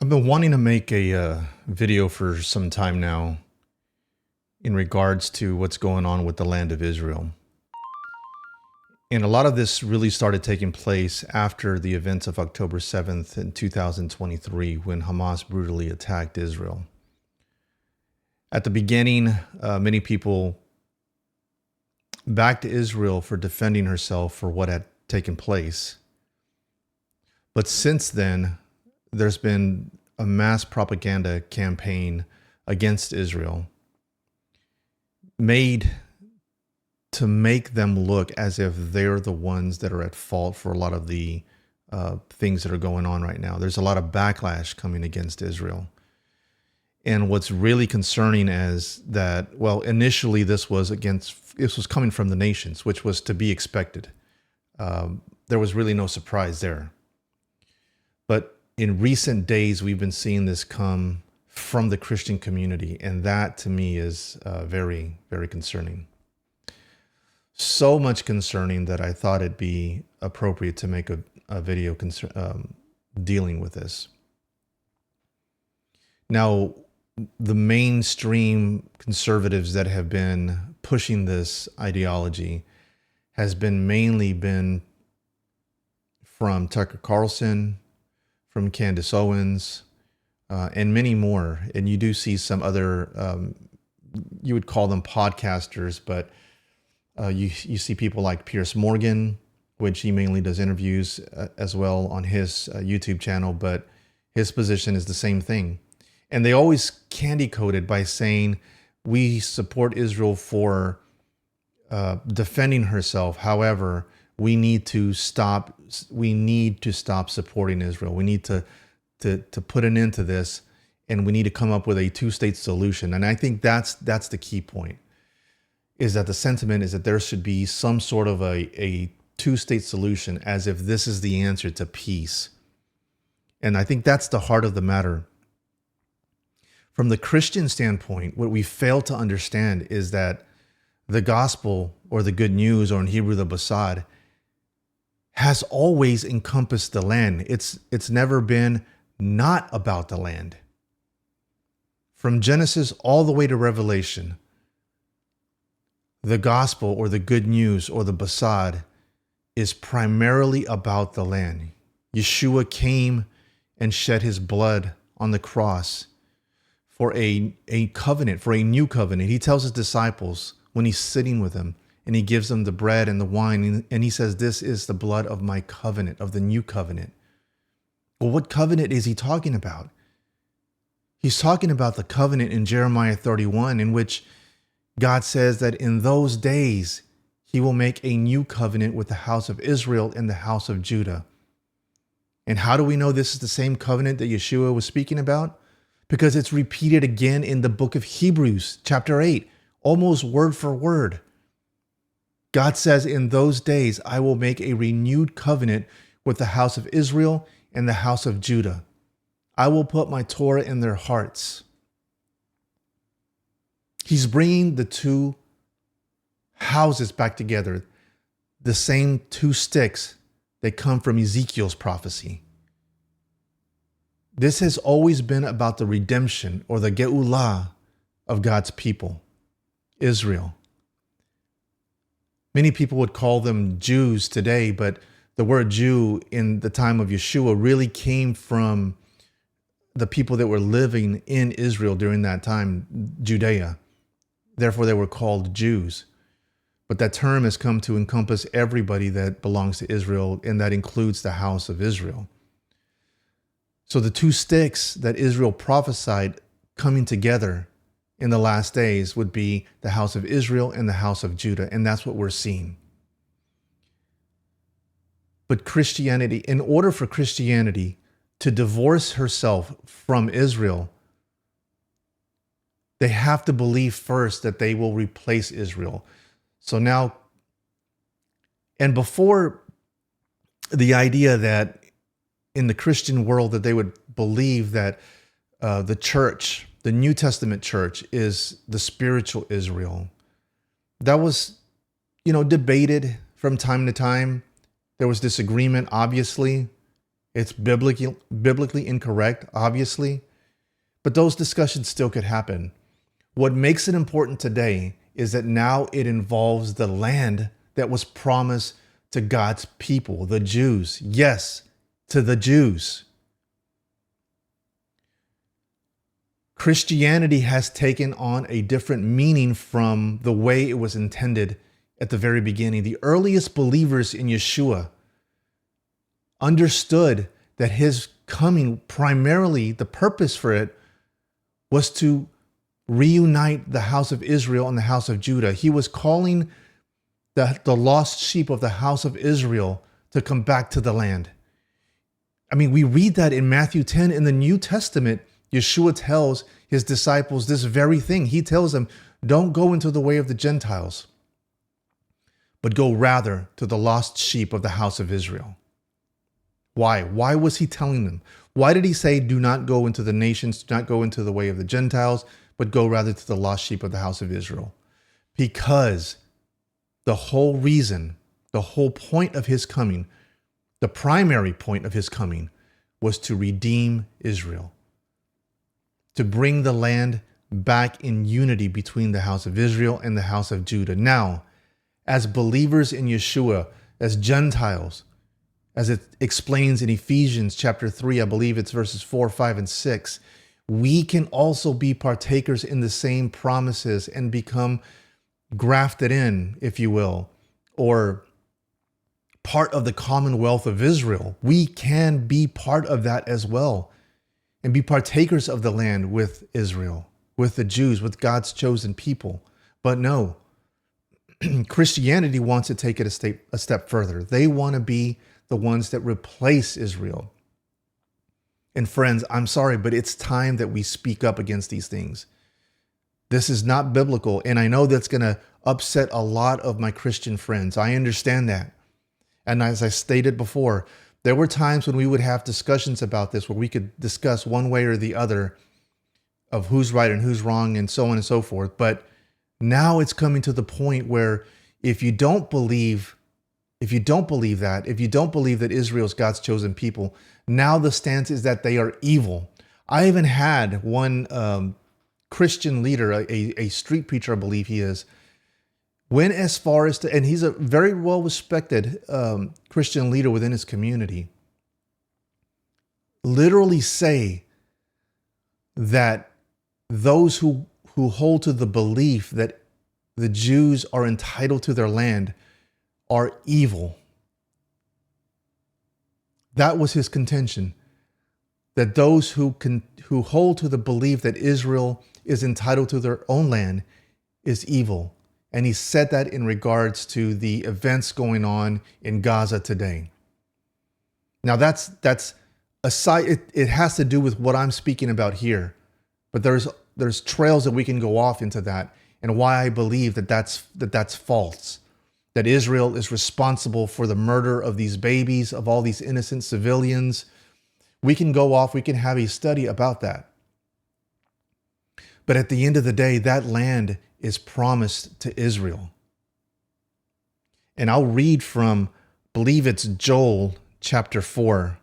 I've been wanting to make a video for some time now in regards to what's going on with the land of Israel. And a lot of this really started taking place after the events of October 7th in 2023 when Hamas brutally attacked Israel. At the beginning, many people backed Israel for defending herself for what had taken place. But since then, there's been a mass propaganda campaign against Israel made to make them look as if they're the ones that are at fault for a lot of the things that are going on right now. There's a lot of backlash coming against Israel. And what's really concerning is that, well, initially this was coming from the nations, which was to be expected. There was really no surprise there. But in recent days, we've been seeing this come from the Christian community. And that to me is very, very concerning. So much concerning that I thought it'd be appropriate to make a video dealing with this. Now, the mainstream conservatives that have been pushing this ideology has mainly been from Tucker Carlson, from Candace Owens, and many more. And you do see some other, you would call them podcasters, but you see people like Piers Morgan, which he mainly does interviews as well on his YouTube channel, but his position is the same thing. And they always candy coat it by saying, we support Israel for defending herself. However, we need to stop supporting Israel. We need to put an end to this, and we need to come up with a two-state solution. And I think that's the key point, is that the sentiment is that there should be some sort of a two-state solution, as if this is the answer to peace. And I think that's the heart of the matter. From the Christian standpoint, what we fail to understand is that the gospel, or the good news, or in Hebrew, the basad, has always encompassed the land. It's never been not about the land. From Genesis all the way to Revelation, the gospel, or the good news, or the basad, is primarily about the land. Yeshua came and shed his blood on the cross for a covenant, for a new covenant. He tells his disciples when he's sitting with them, and he gives them the bread and the wine, and he says, this is the blood of my covenant, of the new covenant. Well, what covenant is he talking about? He's talking about the covenant in Jeremiah 31, in which God says that in those days, he will make a new covenant with the house of Israel and the house of Judah. And how do we know this is the same covenant that Yeshua was speaking about? Because it's repeated again in the book of Hebrews, chapter 8, almost word for word. God says, in those days, I will make a renewed covenant with the house of Israel and the house of Judah. I will put my Torah in their hearts. He's bringing the two houses back together, the same two sticks that come from Ezekiel's prophecy. This has always been about the redemption, or the Geulah, of God's people, Israel. Many people would call them Jews today, but the word Jew in the time of Yeshua really came from the people that were living in Israel during that time, Judea. Therefore, they were called Jews. But that term has come to encompass everybody that belongs to Israel, and that includes the house of Israel. So the two sticks that Israel prophesied coming together in the last days would be the house of Israel and the house of Judah. And that's what we're seeing. But Christianity, in order for Christianity to divorce herself from Israel, they have to believe first that they will replace Israel. So now, and before, the idea that in the Christian world that they would believe that the church, the New Testament church, is the spiritual Israel. That was, debated from time to time. There was disagreement, obviously, It's biblically incorrect, obviously, but those discussions still could happen. What makes it important today is that now it involves the land that was promised to God's people, the Jews. Yes, to the Jews. Christianity has taken on a different meaning from the way it was intended at the very beginning. The earliest believers in Yeshua understood that his coming, primarily the purpose for it, was to reunite the house of Israel and the house of Judah. He was calling the lost sheep of the house of Israel to come back to the land. I mean, we read that in Matthew 10 in the New Testament. Yeshua tells his disciples this very thing. He tells them, don't go into the way of the Gentiles, but go rather to the lost sheep of the house of Israel. Why? Why was he telling them? Why did he say, do not go into the nations, do not go into the way of the Gentiles, but go rather to the lost sheep of the house of Israel? Because the whole reason, the whole point of his coming, the primary point of his coming was to redeem Israel, to bring the land back in unity between the house of Israel and the house of Judah. Now, as believers in Yeshua, as Gentiles, as it explains in Ephesians chapter 3, I believe it's verses 4, 5, and 6, we can also be partakers in the same promises and become grafted in, if you will, or part of the commonwealth of Israel. We can be part of that as well and be partakers of the land with Israel, with the Jews, with God's chosen people. But no, Christianity wants to take it a step further. They want to be the ones that replace Israel. And friends, I'm sorry, but it's time that we speak up against these things. This is not biblical. And I know that's going to upset a lot of my Christian friends. I understand that. And as I stated before, there were times when we would have discussions about this where we could discuss one way or the other of who's right and who's wrong and so on and so forth. But now it's coming to the point where if you don't believe that Israel is God's chosen people, now the stance is that they are evil. I even had one Christian leader, a street preacher, I believe he is, went as far as to, and he's a very well-respected Christian leader within his community, literally say that those who hold to the belief that the Jews are entitled to their land are evil. That was his contention, that those who hold to the belief that Israel is entitled to their own land is evil. And he said that in regards to the events going on in Gaza today. Now that's aside, it has to do with what I'm speaking about here, but there's trails that we can go off into that and why I believe that that's false. That Israel is responsible for the murder of these babies, of all these innocent civilians. We can go off, we can have a study about that. But at the end of the day, that land is promised to Israel. And I'll read from, I believe it's Joel chapter 4.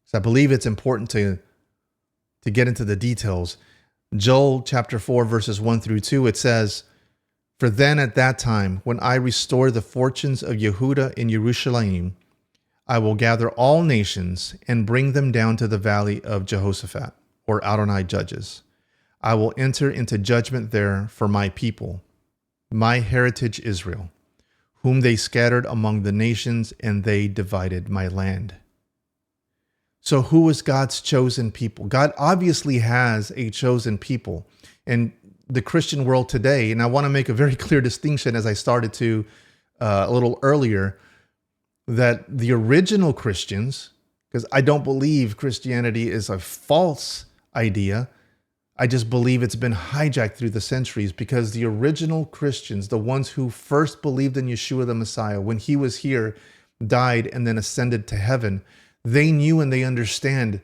So I believe it's important to get into the details. Joel chapter 4, verses 1 through 2, it says, "For then at that time, when I restore the fortunes of Yehuda in Jerusalem, I will gather all nations and bring them down to the valley of Jehoshaphat, or Adonai judges. I will enter into judgment there for my people, my heritage Israel, whom they scattered among the nations, and they divided my land." So who is God's chosen people? God obviously has a chosen people. And the Christian world today, and I want to make a very clear distinction as I started to a little earlier, that the original Christians, because I don't believe Christianity is a false idea, I just believe it's been hijacked through the centuries, because the original Christians, the ones who first believed in Yeshua the Messiah, when he was here, died, and then ascended to heaven, they knew and they understood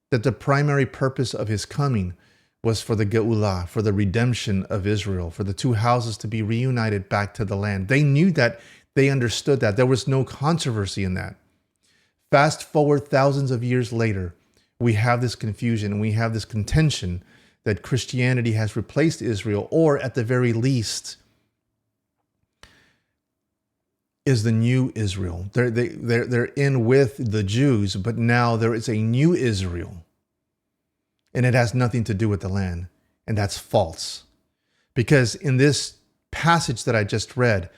that the primary purpose of his coming was for the Geulah, for the redemption of Israel, for the two houses to be reunited back to the land. They knew that They understood that. There was no controversy in that. Fast forward thousands of years later, we have this confusion and we have this contention that Christianity has replaced Israel, or at the very least is the new Israel. They're in with the Jews, but now there is a new Israel. And it has nothing to do with the land. And that's false. Because in this passage that I just read,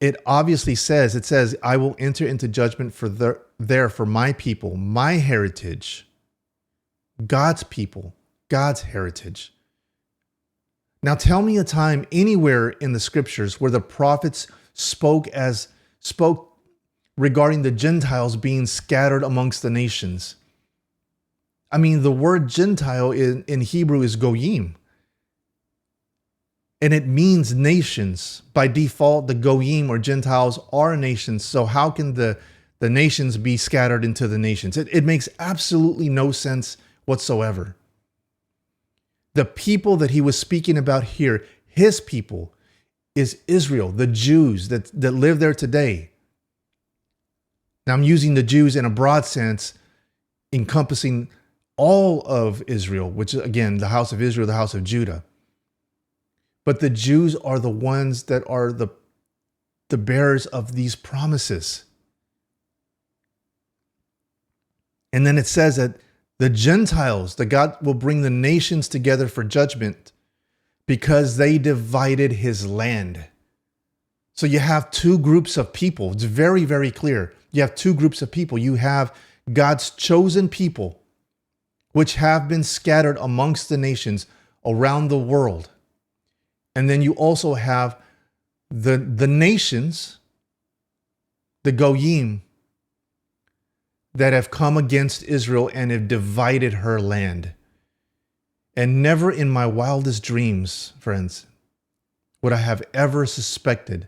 it obviously says, I will enter into judgment for my people, my heritage, God's people, God's heritage. Now tell me a time anywhere in the scriptures where the prophets spoke regarding the Gentiles being scattered amongst the nations. I mean, the word Gentile in Hebrew is goyim. And it means nations. By default, the goyim or Gentiles are nations. So how can the nations be scattered into the nations? It makes absolutely no sense whatsoever. The people that he was speaking about here, his people, is Israel, the Jews that live there today. Now I'm using the Jews in a broad sense, encompassing all of Israel, which is, again, the house of Israel, the house of Judah. But the Jews are the ones that are the bearers of these promises. And then it says that the Gentiles, that God will bring the nations together for judgment because they divided his land. So you have two groups of people. It's very, very clear. You have two groups of people. You have God's chosen people, which have been scattered amongst the nations around the world. And then you also have the nations, the goyim, that have come against Israel and have divided her land. And never in my wildest dreams, friends, would I have ever suspected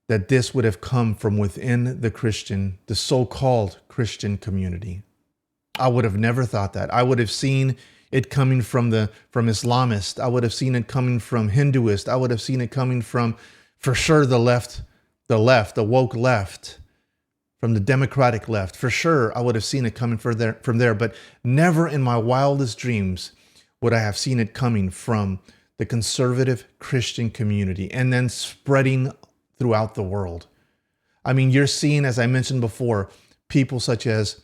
that this would have come from within the so-called Christian community. I would have never thought that. I would have seen it coming from Islamists. I would have seen it coming from Hinduists. I would have seen it coming from, for sure, the woke left, from the democratic left. For sure, I would have seen it coming from there. But never in my wildest dreams would I have seen it coming from the conservative Christian community and then spreading throughout the world. I mean, you're seeing, as I mentioned before, people such as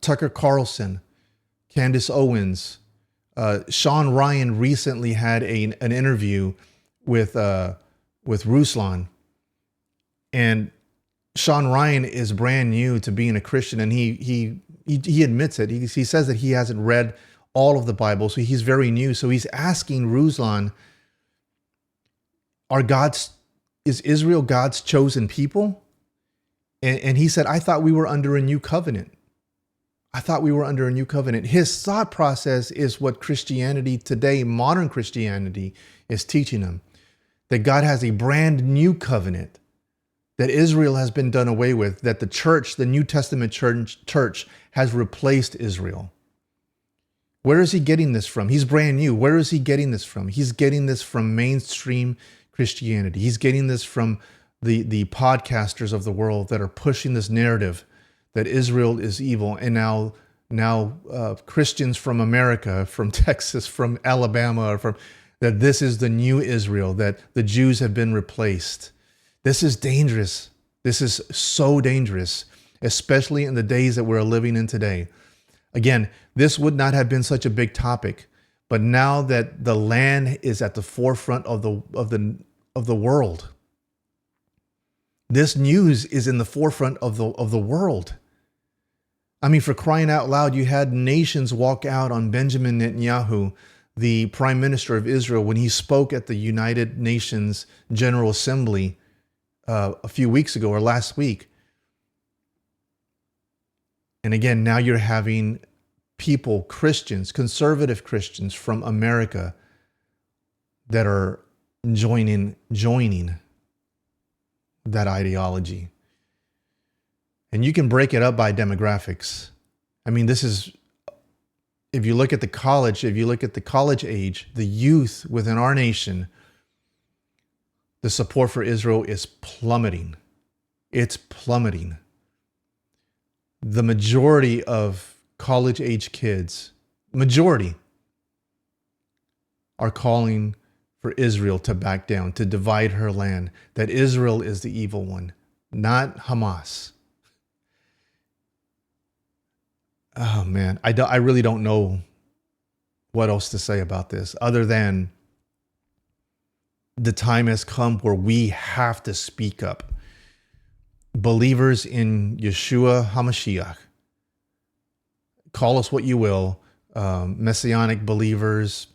Tucker Carlson, Candace Owens, Sean Ryan recently had an interview with Ruslan, and Sean Ryan is brand new to being a Christian, and he admits it. He says that he hasn't read all of the Bible, so he's very new. So he's asking Ruslan, is Israel God's chosen people? And he said, I thought we were under a new covenant. His thought process is what Christianity today, modern Christianity, is teaching him. That God has a brand new covenant. That Israel has been done away with. That the church, the New Testament church, has replaced Israel. Where is he getting this from? He's brand new. Where is he getting this from? He's getting this from mainstream Christianity. He's getting this from the podcasters of the world that are pushing this narrative that Israel is evil, and now Christians from America, from Texas, from Alabama, that this is the new Israel, that the Jews have been replaced. This is dangerous. This is so dangerous, especially in the days that we're living in today. Again, this would not have been such a big topic, but now that the land is at the forefront of the world, this news is in the forefront of the world. I mean, for crying out loud, you had nations walk out on Benjamin Netanyahu, the prime minister of Israel, when he spoke at the United Nations General Assembly a few weeks ago or last week. And again, now you're having people, Christians, conservative Christians from America that are joining that ideology. And you can break it up by demographics. I mean, this is, if you look at the college age, the youth within our nation, The support for Israel is plummeting. It's plummeting. The majority of college-age kids, majority, are calling for Israel to back down, to divide her land, that Israel is the evil one, not Hamas. Oh man, I really don't know what else to say about this other than the time has come where we have to speak up. Believers in Yeshua HaMashiach, call us what you will, Messianic believers,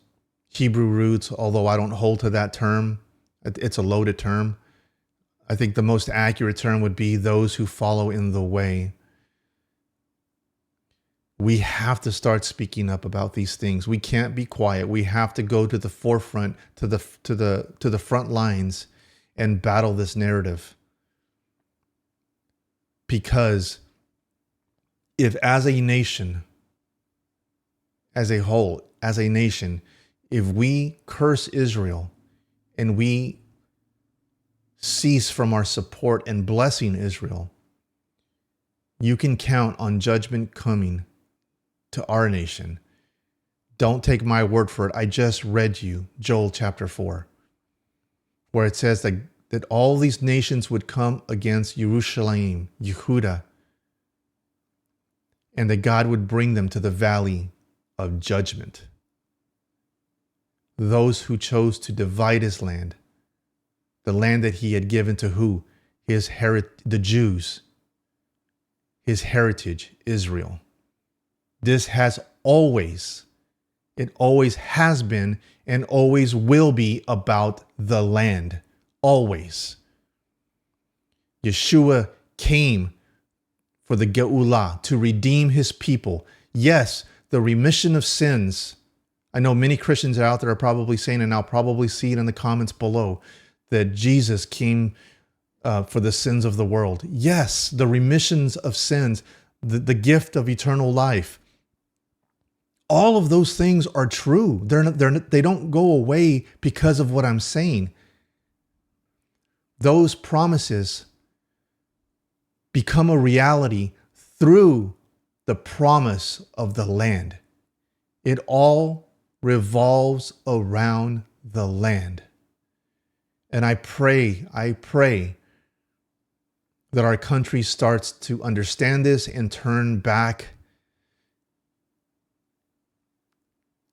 Hebrew roots, although I don't hold to that term. It's a loaded term. I think the most accurate term would be those who follow in the way. We have to start speaking up about these things. We can't be quiet. We have to go to the forefront, to the front lines and battle this narrative. Because if as a nation, as a whole, as a nation, if we curse Israel and we cease from our support and blessing Israel, you can count on judgment coming to our nation. Don't take my word for it. I just read you Joel chapter 4, where it says that all these nations would come against Jerusalem, Yehuda, and that God would bring them to the valley of judgment. Those who chose to divide his land, the land that he had given to who? The Jews, his heritage, Israel. This has always, it always has been and always will be about the land. Always. Yeshua came for the Geulah, to redeem his people. Yes, the remission of sins. I know many Christians out there are probably saying, and I'll probably see it in the comments below, that Jesus came for the sins of the world. Yes, the remissions of sins, the gift of eternal life. All of those things are true. They don't go away because of what I'm saying. Those promises become a reality through the promise of the land. It all revolves around the land. And I pray that our country starts to understand this and turn back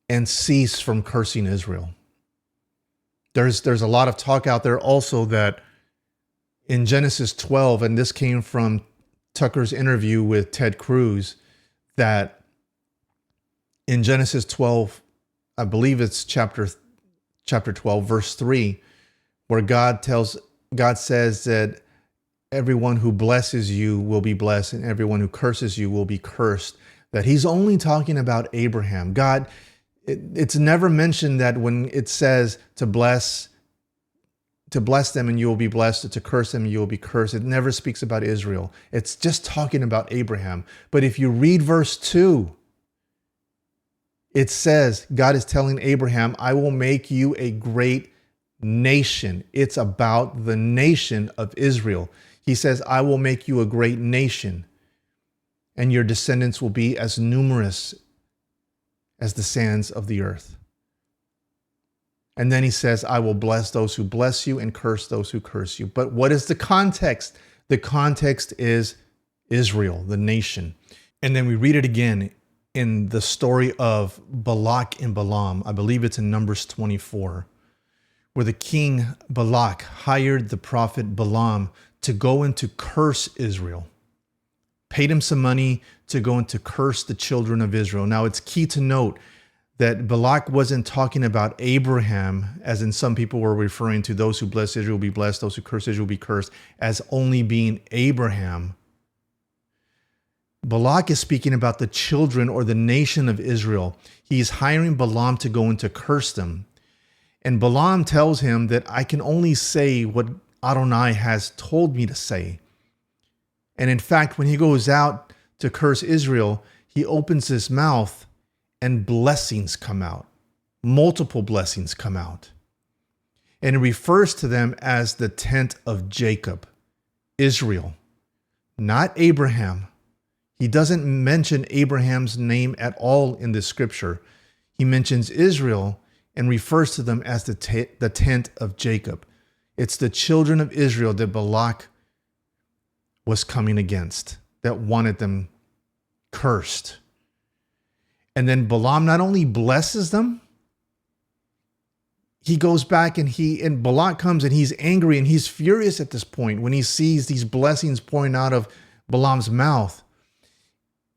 and cease from cursing Israel. There's a lot of talk out there also that in Genesis 12, and this came from Tucker's interview with Ted Cruz, that in Genesis 12, I believe it's chapter 12, verse 3, where God says that everyone who blesses you will be blessed and everyone who curses you will be cursed. That he's only talking about Abraham. God, it's never mentioned that when it says to bless them and you will be blessed, to curse them and you will be cursed. It never speaks about Israel. It's just talking about Abraham. But if you read verse 2, it says God is telling Abraham, I will make you a great nation. It's about the nation of Israel. He says, I will make you a great nation, and your descendants will be as numerous as the sands of the earth. And then he says, I will bless those who bless you and curse those who curse you. But what is the context? The context is Israel, the nation. And then we read it again in the story of Balak and Balaam. I believe it's in Numbers 24, where the king Balak hired the prophet Balaam to go and to curse Israel. Paid him some money to go and to curse the children of Israel. Now, it's key to note that Balak wasn't talking about Abraham, as in some people were referring to those who bless Israel will be blessed, those who curse Israel will be cursed, as only being Abraham. Balak is speaking about the children or the nation of Israel. He's hiring Balaam to go and to curse them. And Balaam tells him that I can only say what Adonai has told me to say. And in fact, when he goes out to curse Israel, he opens his mouth and blessings come out. Multiple blessings come out. And it refers to them as the tent of Jacob, Israel, not Abraham. He doesn't mention Abraham's name at all in this scripture. He mentions Israel and refers to them as the tent of Jacob. It's the children of Israel that Balak was coming against, that wanted them cursed. And then Balaam not only blesses them, he goes back and Balak comes and he's angry and he's furious at this point when he sees these blessings pouring out of Balaam's mouth.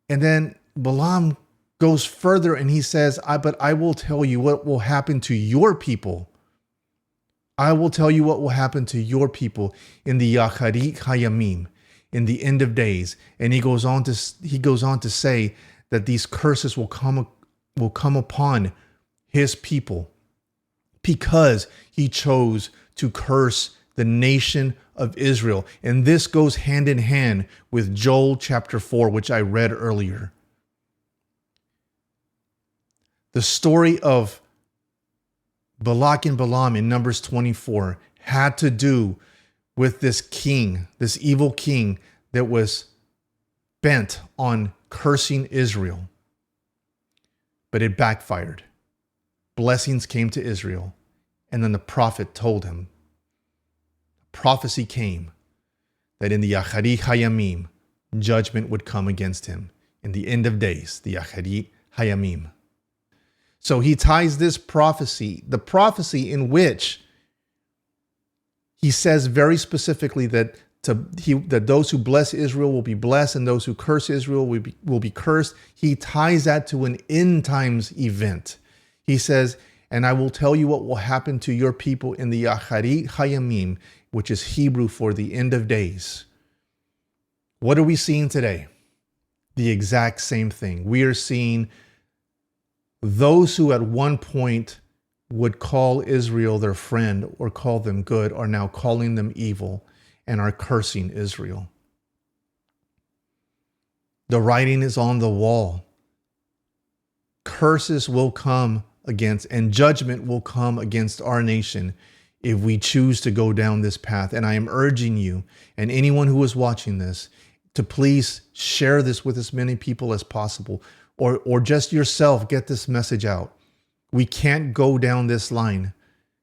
And then Balaam goes further and he says, but I will tell you what will happen to your people. I will tell you what will happen to your people in the Yacharit Hayamim, in the end of days. And he goes on to say that these curses will come upon his people because he chose to curse the nation of Israel. And this goes hand in hand with Joel chapter 4, which I read earlier. The story of Balak and Balaam in Numbers 24 had to do with this king, this evil king that was bent on cursing Israel. But it backfired. Blessings came to Israel, and then the prophet told him, prophecy came that in the Yacharit Hayamim, judgment would come against him. In the end of days, the Yacharit Hayamim. So he ties this prophecy, the prophecy in which he says very specifically that that those who bless Israel will be blessed and those who curse Israel will be cursed. He ties that to an end times event. He says, and I will tell you what will happen to your people in the Yacharit Hayamim, which is Hebrew for the end of days. What are we seeing today? The exact same thing. We are seeing those who at one point would call Israel their friend or call them good are now calling them evil and are cursing Israel. The writing is on the wall. Curses will come against and judgment will come against our nation if we choose to go down this path. And I am urging you and anyone who is watching this to please share this with as many people as possible. Or just yourself, get this message out. We can't go down this line.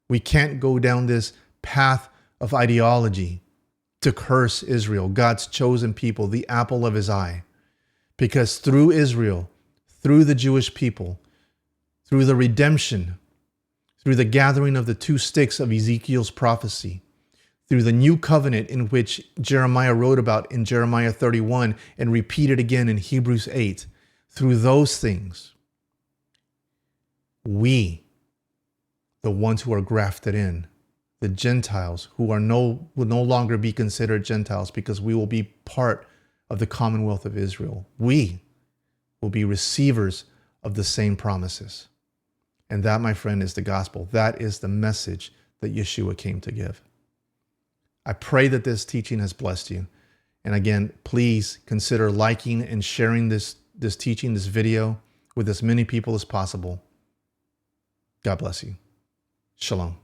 We can't go down this path of ideology to curse Israel, God's chosen people, the apple of his eye. Because through Israel, through the Jewish people, through the redemption, through the gathering of the two sticks of Ezekiel's prophecy, through the new covenant in which Jeremiah wrote about in Jeremiah 31 and repeated again in Hebrews 8, through those things, we, the ones who are grafted in, the Gentiles who will no longer be considered Gentiles because we will be part of the commonwealth of Israel. We will be receivers of the same promises. And that, my friend, is the gospel. That is the message that Yeshua came to give. I pray that this teaching has blessed you. And again, please consider liking and sharing this teaching, this video, with as many people as possible. God bless you. Shalom.